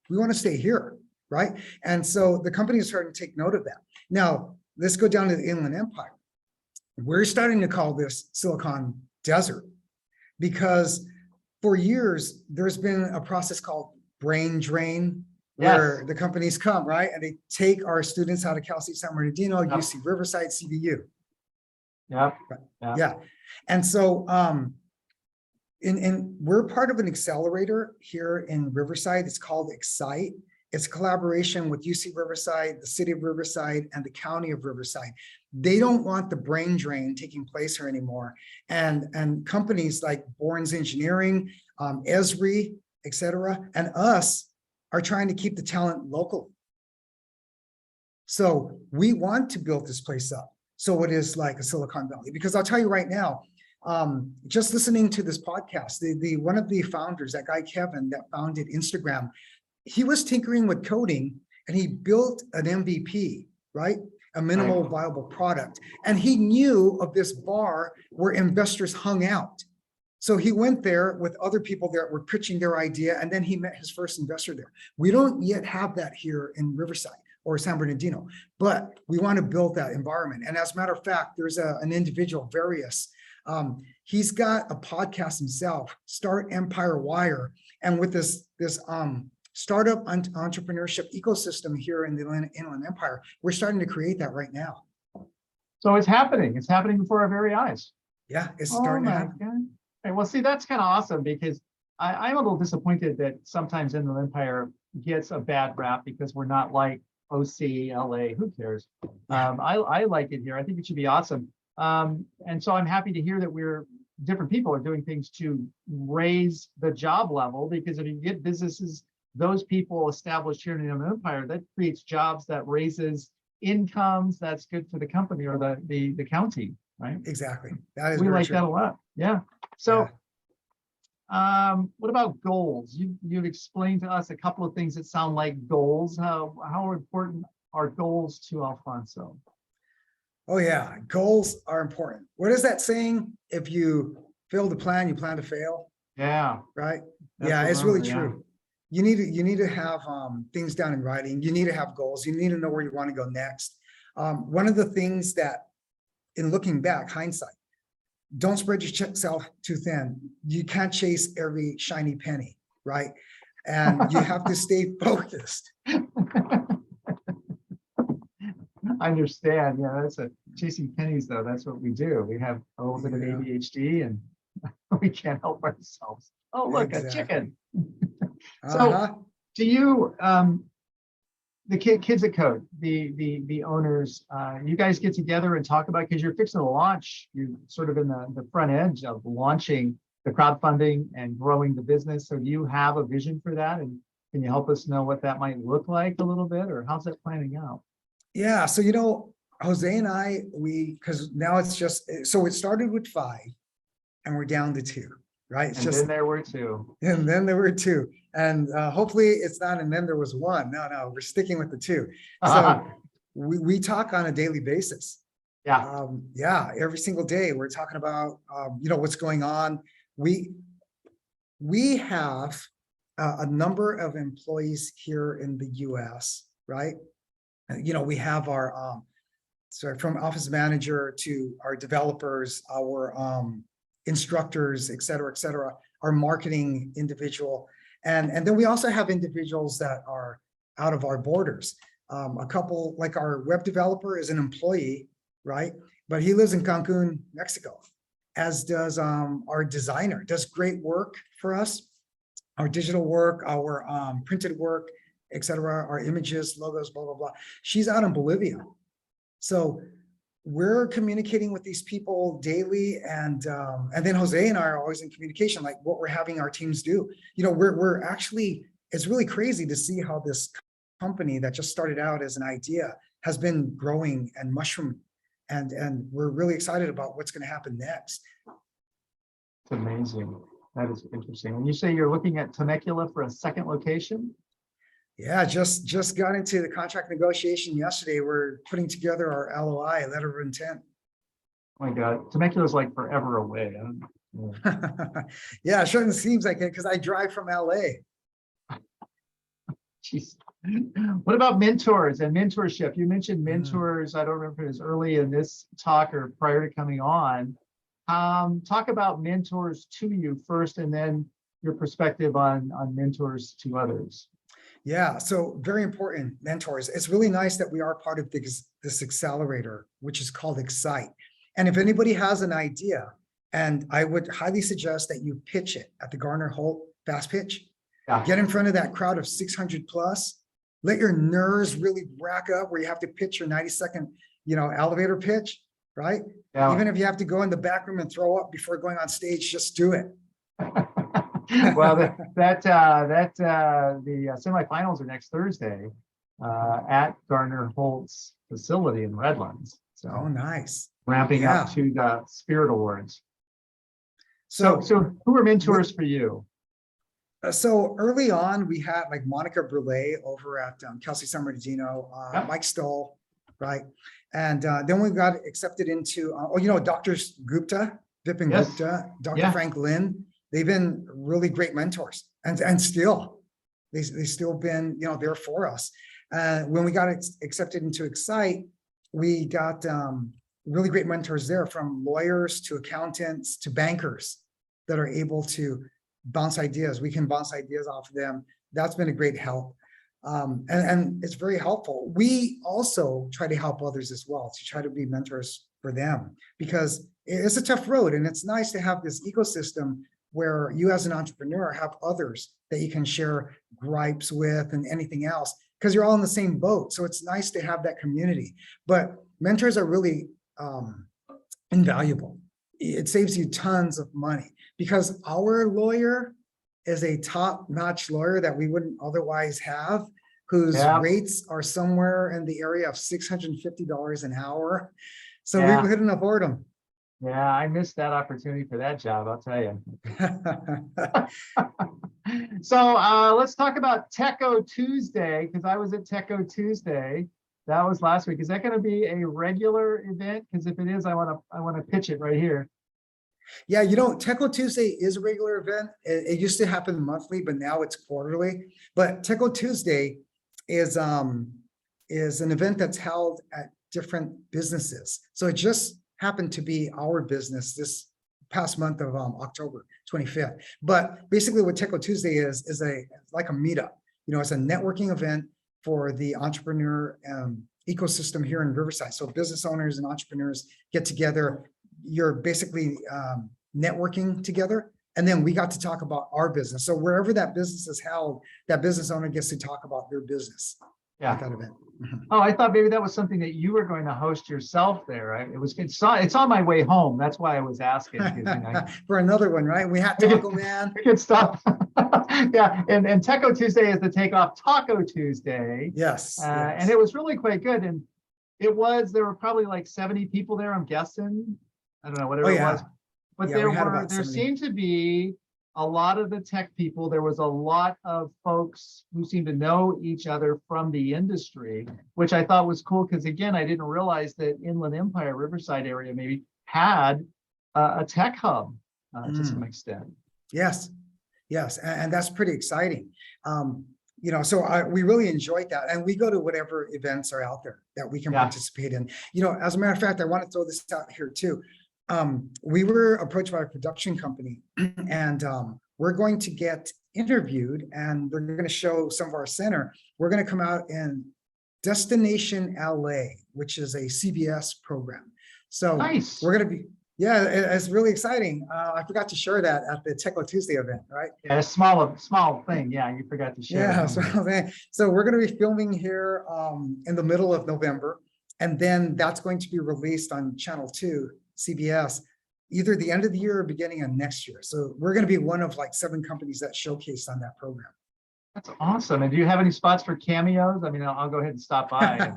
We want to stay here, right? And so the companies are starting to take note of that. Now, let's go down to the Inland Empire. We're starting to call this Silicon Desert, because for years, there's been a process called brain drain, where the companies come, right? And they take our students out of Cal State San Bernardino, UC Riverside, CBU. Yeah. And so we're part of an accelerator here in Riverside. It's called Excite. It's a collaboration with UC Riverside, the city of Riverside, and the county of Riverside. They don't want the brain drain taking place here anymore. And companies like Bourne's Engineering, Esri, et cetera, and us are trying to keep the talent local. So we want to build this place up so it is like a Silicon Valley, because I'll tell you right now, just listening to this podcast, one of the founders, that guy Kevin that founded Instagram, he was tinkering with coding and he built an MVP, right? A minimal viable product. And he knew of this bar where investors hung out. So he went there with other people that were pitching their idea, and then he met his first investor there. We don't yet have that here in Riverside or San Bernardino, but we want to build that environment. And as a matter of fact, there's an individual, Various. He's got a podcast himself, Start Empire Wire, and with this startup entrepreneurship ecosystem here in the Inland Empire, we're starting to create that right now. So it's happening. It's happening before our very eyes. Yeah, it's starting to happen. God. Okay, well, see, that's kind of awesome, because I'm a little disappointed that sometimes Inland Empire gets a bad rap because we're not like OC, LA, who cares? I like it here. I think it should be awesome. And so I'm happy to hear that different people are doing things to raise the job level, because if you get businesses, those people established here in the Inland Empire, that creates jobs, that raises incomes, that's good for the company or the county, right? Exactly. That is we very like true. that a lot. Yeah. So what about goals? You've explained to us a couple of things that sound like goals. How important are goals to Alfonso? Oh yeah, goals are important. What is that saying? If you fail to plan, you plan to fail. Yeah. Right. That's Yeah, what it's I'm- really yeah. true. You need to have things down in writing. You need to have goals. You need to know where you want to go next. One of the things that, in looking back, hindsight, don't spread yourself too thin. You can't chase every shiny penny, right? And you have to stay focused. I understand. Yeah, that's chasing pennies, though. That's what we do. We have a little bit of Yeah. ADHD and we can't help ourselves. Oh, look, Exactly. a chicken. Uh-huh. So do you, the kids at Code, the owners, you guys get together and talk about, because you're fixing to launch, you're sort of in the front edge of launching the crowdfunding and growing the business. So do you have a vision for that? And can you help us know what that might look like a little bit, or how's that planning out? Yeah, so Jose and I, because now it's just, so it started with 5 and we're down to 2, right? It's And just, then there were 2. and then there were 2, and hopefully it's not, and then there was 1. No, we're sticking with the 2. So we talk on a daily basis. Yeah. Yeah, every single day we're talking about, what's going on. We have a number of employees here in the US, right? We have our, from office manager to our developers, our instructors, et cetera, our marketing individual. And then we also have individuals that are out of our borders. A couple, like our web developer is an employee, right? But he lives in Cancun, Mexico, as does our designer, does great work for us. Our digital work, our printed work, et cetera, our images, logos, blah, blah, blah. She's out in Bolivia. So we're communicating with these people daily, and then Jose and I are always in communication, like what we're having our teams do. We're actually, it's really crazy to see how this company that just started out as an idea has been growing and mushrooming, and we're really excited about what's going to happen next. It's amazing. That is interesting. And you say you're looking at Temecula for a second location? Yeah, just got into the contract negotiation yesterday. We're putting together our LOI, letter of intent. Oh my God, Temecula is like forever away. Yeah, it certainly seems like it because I drive from LA. Jeez. What about mentors and mentorship? You mentioned mentors. I don't remember if it was early in this talk or prior to coming on. Talk about mentors to you first, and then your perspective on mentors to others. Yeah, so very important, mentors. It's really nice that we are part of this accelerator, which is called Excite. And if anybody has an idea, and I would highly suggest that you pitch it at the Garner Holt Fast Pitch. Yeah. Get in front of that crowd of 600 plus. Let your nerves really rack up where you have to pitch your 90-second, elevator pitch, right? Yeah. Even if you have to go in the back room and throw up before going on stage, just do it. Well, the semifinals are next Thursday at Garner Holt's facility in Redlands. So Oh, nice. ramping Yeah. up to the Spirit Awards. So Who are mentors for you? So early on, we had like Monica Brule over at Kelsey San Bernardino, Yeah. Mike Stoll, right? And then we got accepted into, Dr. Gupta, Vipin Yes. Gupta, Dr. Yeah. Frank Lin. They've been really great mentors, and still, they still been, there for us. When we got accepted into Excite, we got really great mentors there, from lawyers to accountants to bankers that are able to bounce ideas. We can bounce ideas off of them. That's been a great help. And it's very helpful. We also try to help others as well, to try to be mentors for them, because it's a tough road, and it's nice to have this ecosystem where you as an entrepreneur have others that you can share gripes with and anything else, because you're all in the same boat. So it's nice to have that community. But mentors are really invaluable. It saves you tons of money, because our lawyer is a top-notch lawyer that we wouldn't otherwise have, whose rates are somewhere in the area of $650 an hour. So we couldn't afford them. Yeah, I missed that opportunity for that job, I'll tell you. So let's talk about Techo Tuesday, because I was at Techo Tuesday. That was last week. Is that going to be a regular event? Because if it is, I want to pitch it right here. Yeah, Techo Tuesday is a regular event. It used to happen monthly, but now it's quarterly. But Techo Tuesday is an event that's held at different businesses. So it just happened to be our business this past month of October 25th. But basically what Techo Tuesday is like a meetup. It's a networking event for the entrepreneur ecosystem here in Riverside. So business owners and entrepreneurs get together. You're basically networking together. And then we got to talk about our business. So wherever that business is held, that business owner gets to talk about their business at that event. Oh, I thought maybe that was something that you were going to host yourself there. It's on my way home. That's why I was asking. For another one, right? We had Taco Man. Good stuff. Yeah, and Techo Tuesday is the Takeoff Taco Tuesday. Yes, And it was really quite good. And there were probably like 70 people there, I'm guessing. I don't know, whatever it was. But there seemed to be a lot of the tech people. There was a lot of folks who seemed to know each other from the industry, which I thought was cool, because again, I didn't realize that Inland Empire, Riverside area maybe had a tech hub to some extent. Yes, and that's pretty exciting. So we really enjoyed that. And we go to whatever events are out there that we can Yeah. participate in. As a matter of fact, I want to throw this out here too. We were approached by a production company and we're going to get interviewed and they're going to show some of our center. We're going to come out in Destination LA, which is a CBS program. So Nice. we're going to be, yeah, it's really exciting. I forgot to share that at the Techno Tuesday event, right? Yeah, a small thing. Yeah, you forgot to share. Yeah, it. so we're going to be filming here in the middle of November, and then that's going to be released on Channel 2, CBS, either the end of the year or beginning of next year. So we're going to be one of like 7 companies that showcased on that program. That's awesome. And do you have any spots for cameos? I mean, I'll go ahead and stop by.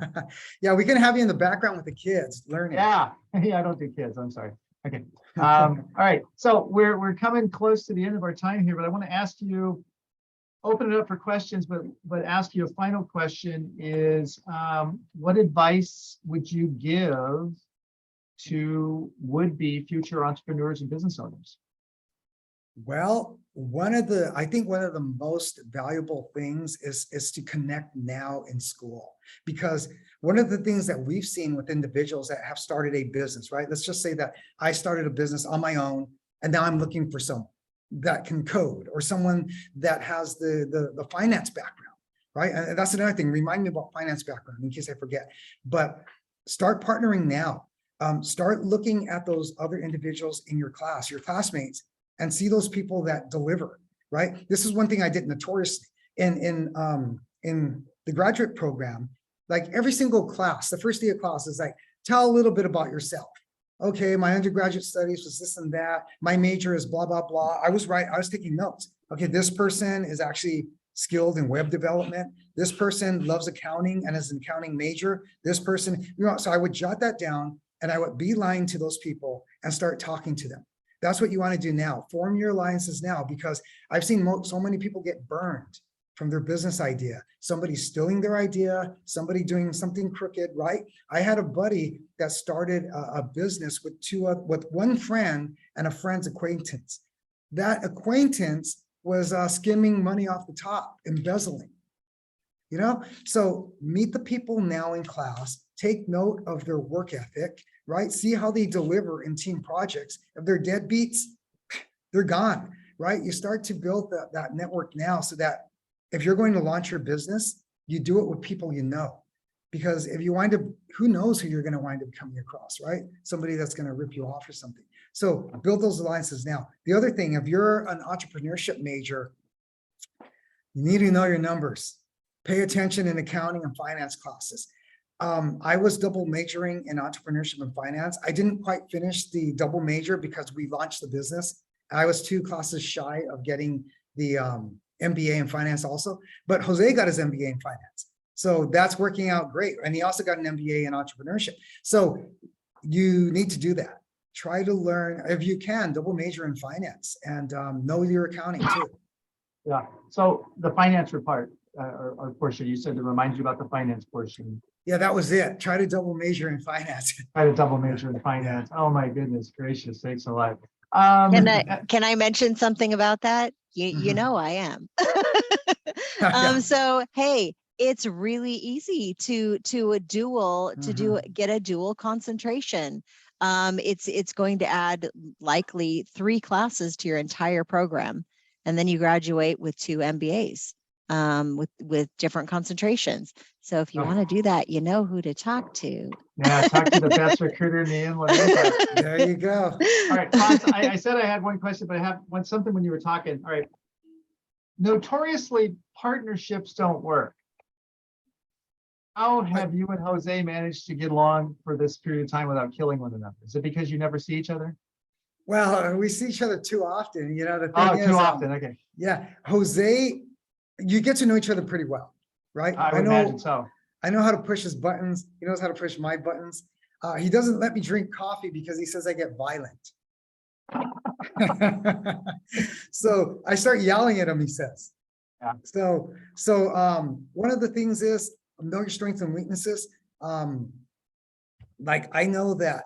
Yeah, we can have you in the background with the kids learning. Yeah, I don't do kids. I'm sorry. Okay. All right. So we're coming close to the end of our time here, but I want to ask you, open it up for questions, but ask you a final question is, what advice would you give to would-be future entrepreneurs and business owners? Well, I think one of the most valuable things is to connect now in school, because one of the things that we've seen with individuals that have started a business, right? Let's just say that I started a business on my own and now I'm looking for someone that can code or someone that has the finance background, right? And that's another thing. Remind me about finance background in case I forget, but start partnering now. Start looking at those other individuals in your class, your classmates, and see those people that deliver, right? This is one thing I did notoriously in the graduate program. Like every single class, the first day of class is like, tell a little bit about yourself. Okay, my undergraduate studies was this and that. My major is blah, blah, blah. I was taking notes. Okay, this person is actually skilled in web development. This person loves accounting and is an accounting major. This person, so I would jot that down and I would beeline to those people and start talking to them. That's what you want to do now. Form your alliances now, because I've seen so many people get burned from their business idea. Somebody stealing their idea, somebody doing something crooked, right? I had a buddy that started a business with one friend and a friend's acquaintance. That acquaintance was skimming money off the top, embezzling. So meet the people now in class, take note of their work ethic, right? See how they deliver in team projects. If they're deadbeats, they're gone, right? You start to build that network now so that if you're going to launch your business, you do it with people you know. Because if you wind up, who knows who you're going to wind up coming across, right? Somebody that's going to rip you off or something. So build those alliances now. The other thing, if you're an entrepreneurship major, you need to know your numbers. Pay attention in accounting and finance classes. I was double majoring in entrepreneurship and finance. I didn't quite finish the double major because we launched the business. I was 2 classes shy of getting the MBA in finance also, but Jose got his MBA in finance. So that's working out great. And he also got an MBA in entrepreneurship. So you need to do that. Try to learn, if you can, double major in finance and know your accounting too. Yeah. So the finance part or portion, you said to remind you about the finance portion. Yeah, that was it. Try to double major in finance. Try to double major in finance. Oh my goodness gracious, thanks a lot. Can I mention something about that? You know I am. Yeah. So hey, it's really easy to get a dual concentration. It's going to add likely 3 classes to your entire program, and then you graduate with 2 MBAs with different concentrations. So if you want to do that, you know who to talk to. Yeah, talk to the best recruiter in the inland. There you go. All right, Hans, I said I had one question, but I have something when you were talking. All right. Notoriously, partnerships don't work. How have you and Jose managed to get along for this period of time without killing one another? Is it because you never see each other? Well, we see each other too often. The Oh, thing is, too often. Okay. Yeah, Jose, you get to know each other pretty well, right? I would imagine so. I know how to push his buttons. He knows how to push my buttons. He doesn't let me drink coffee because he says I get violent. So I start yelling at him, he says. Yeah. So one of the things is know your strengths and weaknesses. Like I know that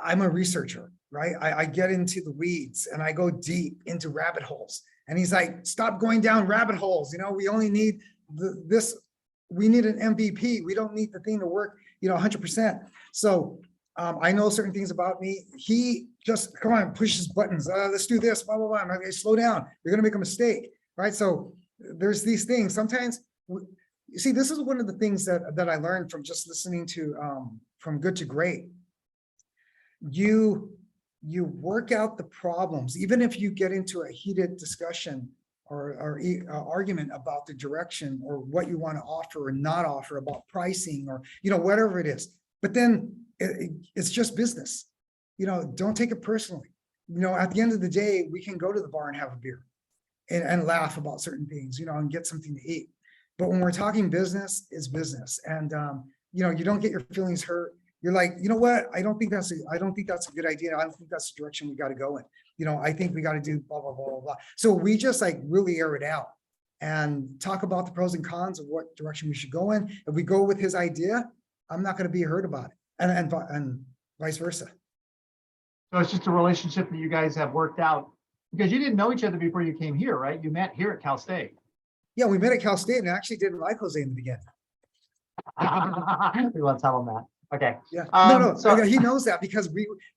I'm a researcher, right? I get into the weeds and I go deep into rabbit holes. And he's like, stop going down rabbit holes. You know, we only need this. We need an MVP. We don't need the thing to work, 100%. So I know certain things about me. He just, come on, pushes buttons. Let's do this, blah, blah, blah. I'm like, slow down. You're going to make a mistake, right? So there's these things. Sometimes, you see, this is one of the things that I learned from just listening to From Good to Great. You work out the problems, even if you get into a heated discussion or argument about the direction or what you want to offer or not offer about pricing or, whatever it is. But then it's just business. Don't take it personally. At the end of the day, we can go to the bar and have a beer and laugh about certain things, and get something to eat. But when we're talking business, it's business. And, you don't get your feelings hurt. You're like, you know what? I don't think that's a good idea. I don't think that's the direction we got to go in. I think we got to do blah, blah, blah, blah, blah. So we just like really air it out and talk about the pros and cons of what direction we should go in. If we go with his idea, I'm not going to be hurt about it. And vice versa. So it's just a relationship that you guys have worked out because you didn't know each other before you came here, right? You met here at Cal State. Yeah, we met at Cal State and I actually didn't like Jose in the beginning. We want to tell him that. Okay. Yeah. So So he knows that because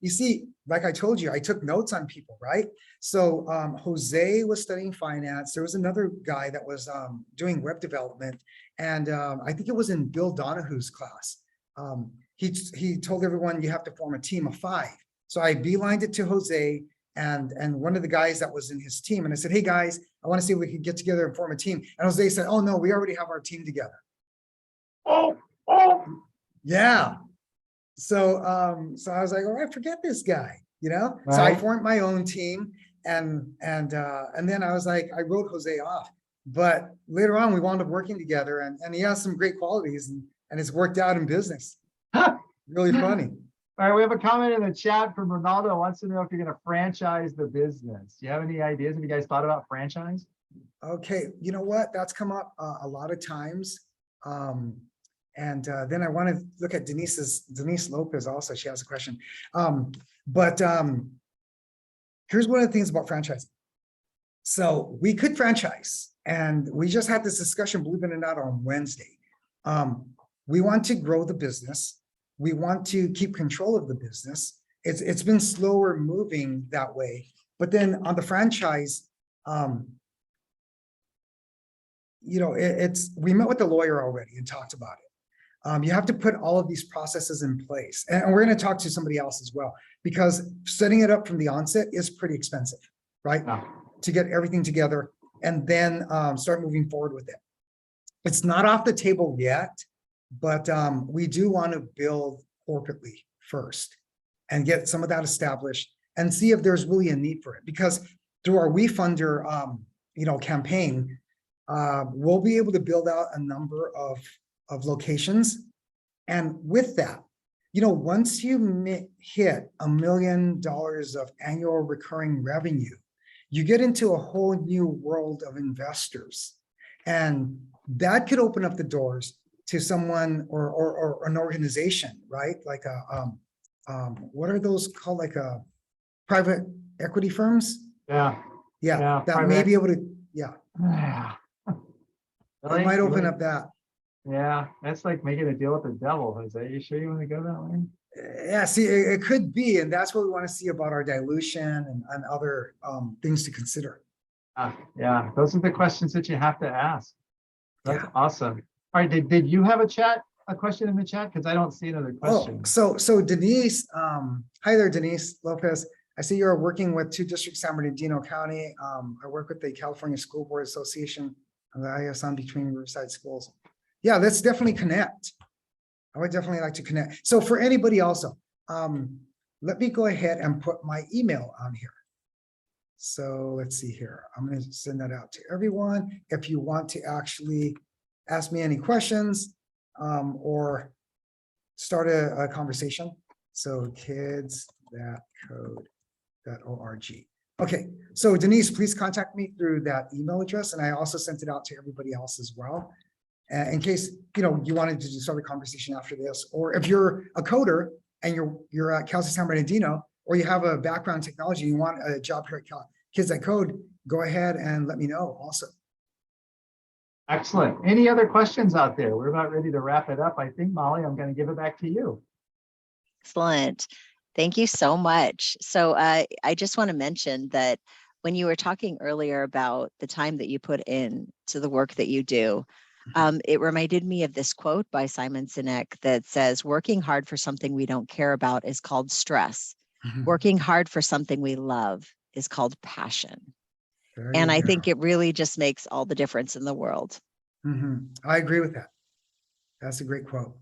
you see, like I told you, I took notes on people, right? So Jose was studying finance. There was another guy that was doing web development. And I think it was in Bill Donahue's class. He told everyone you have to form a team of 5. So I beelined it to Jose and one of the guys that was in his team. And I said, hey guys, I want to see if we can get together and form a team. And Jose said, oh no, we already have our team together. Oh. Yeah. So I was like, all right, forget this guy, Right. So I formed my own team and then I was like, I wrote Jose off. But later on, we wound up working together and he has some great qualities and it's worked out in business. Really funny. All right, we have a comment in the chat from Ronaldo. Wants to know if you're going to franchise the business. Do you have any ideas? Have you guys thought about franchise? Okay, you know what? That's come up a lot of times. And then I want to look at Denise Lopez also. She has a question. But here's one of the things about franchising. So we could franchise, and we just had this discussion, believe it or not, on Wednesday. We want to grow the business. We want to keep control of the business. It's been slower moving that way. But then on the franchise, we met with the lawyer already and talked about it. You have to put all of these processes in place. And we're going to talk to somebody else as well, because setting it up from the onset is pretty expensive, right? Yeah. To get everything together and then start moving forward with it. It's not off the table yet, but we do want to build corporately first and get some of that established and see if there's really a need for it. Because through our WeFunder, campaign, we'll be able to build out a number of locations. And with that, once you hit $1 million of annual recurring revenue, you get into a whole new world of investors. And that could open up the doors to someone or an organization, right? Like what are those called? Like private equity firms? Yeah. That may be able to, Yeah. it might open up that. Yeah, that's like making a deal with the devil, Jose. You sure you want to go that way? Yeah, see, it could be, and that's what we want to see about our dilution and other things to consider. Yeah, those are the questions that you have to ask. That's awesome. All right, did you have a question in the chat? Because I don't see another question. Oh, so Denise, hi there, Denise Lopez. I see you're working with 2 districts, San Bernardino County. I work with the California School Board Association and the ISM between Riverside schools. Yeah, let's definitely connect. I would definitely like to connect. So for anybody also, let me go ahead and put my email on here. So let's see here. I'm going to send that out to everyone. If you want to actually ask me any questions or start a conversation. So kidsthatcode.org. Okay, so Denise, please contact me through that email address. And I also sent it out to everybody else as well. In case, you wanted to start a conversation after this, or if you're a coder and you're at Cal State San Bernardino, or you have a background in technology, you want a job here at Kids That Code, go ahead and let me know also. Excellent. Any other questions out there? We're about ready to wrap it up. I think, Molly, I'm going to give it back to you. Excellent. Thank you so much. So I just want to mention that when you were talking earlier about the time that you put in to the work that you do, it reminded me of this quote by Simon Sinek that says, working hard for something we don't care about is called stress. Working hard for something we love is called passion. There And you I go. think it really just makes all the difference in the world. I agree with that. That's a great quote.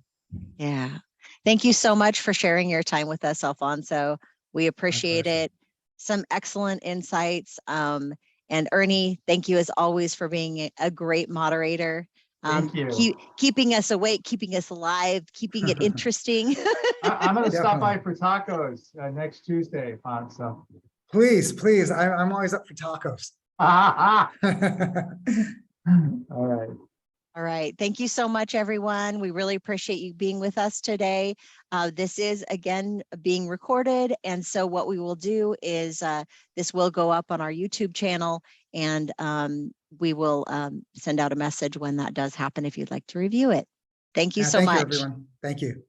Yeah. Thank you so much for sharing your time with us, Alfonso. We appreciate pleasure. it. Some excellent insights. And Ernie, thank you as always for being a great moderator. Thank you. Keeping us awake, keeping us alive, keeping it interesting. I'm going to stop by Definitely. for tacos next Tuesday, Alfonso. Please, please. I'm always up for tacos. All right. All right. Thank you so much, everyone. We really appreciate you being with us today. This is, again, being recorded. And so what we will do is this will go up on our YouTube channel, and we will send out a message when that does happen if you'd like to review it. Thank you so Thank much. you, everyone. Thank you.